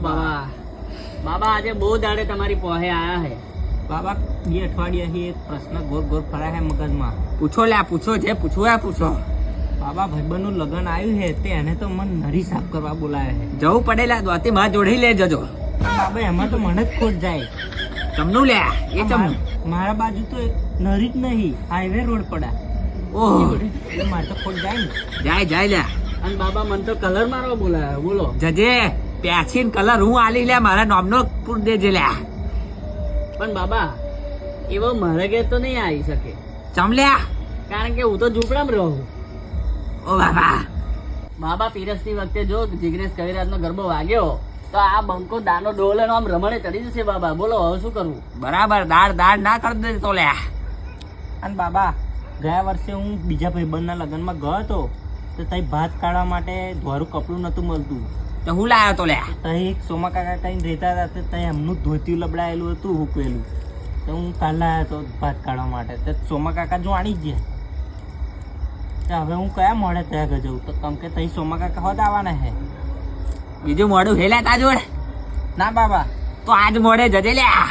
બાબા બાબા આજે બહુ દાડે તમારી પોહે આયા હે બાબા 2 અઠવાડિયાથી એક પ્રશ્ન ગોર ગોર ફરા હે મગજમાં. પૂછો લ્યા, પૂછો જે પૂછવું એ પૂછો. બાબા ભાઈબંધનું લગ્ન આવ્યું છે તે એને તો મને નરી સાફ કરવા બોલાવે છે. જવું પડેલા દોતી માં જોડી લે જજો. બાબા એમાં તો મને જ ખોટ જાય. ચમનું લ્યા એ ચમનું. મારા બાજુ તો નરી જ નહીં, હાઈવે રોડ પડા. ઓહો એટલે મારે તો ખોટ જાય ને. જાય જાય લ્યા. અને બાબા મને તો કલર મારવા બોલાયો બોલો. જજે પ્યાસીન કલર હું આલી લ્યા, મારા નામનો પૂર દેજે લ્યા. પણ બાબા એવો મારે ઘેર તો નહીં આવી શકે, ચમ લ્યા. કારણ કે હું તો ઝૂંપડામાં રહું. ઓ બાબા બાબા પીરસતી વખતે જો જીગ્નેશ કવિરાજનો ગરબો વાગ્યો તો આ બંકો દાનો ડોલ આમ રમણે ચડી જશે. બાબા બોલો હવે શું કરવું? બરાબર દાળ દાળ ના કરી દે તો લ્યા. અને બાબા ગયા વર્ષે હું બીજા ભાઈબંધના લગ્નમાં ગયો હતો તો તઈ ભાત કાઢવા માટે ધોરું કપડું નતું મળતું. તો હું લાયો તો લ્યા. તઈ એક સોમા કાકા કઈ રહેતા હતા તો તઈ એમનું ધોતિયું લબડાયેલું હતું હુકવેલું, તો હું કાલ લાવ્યો હતો ભાત કાઢવા માટે. તો સોમા કાકા જો આણી જ ગયા. તો હવે હું કયા મોડે ત્યાં જવું? તો કેમ કે તઈ સોમા કાકા હોત આવવાના હે. બીજું મોડું હેલ્યા તા જોડે ના બાબા, તો આજ મોડે જજે લ્યા.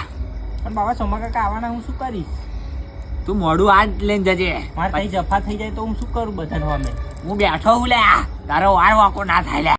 પણ બાબા સોમા કાકા આવવાના હું શું કરીશ? તું મોડું આજ લઈને જજે. મારે તઈ જફા થઈ જાય તો હું શું કરું બધા અમે? હું બેઠો હું લ્યા, તારો વાર વાંકો ના થાય લ્યા.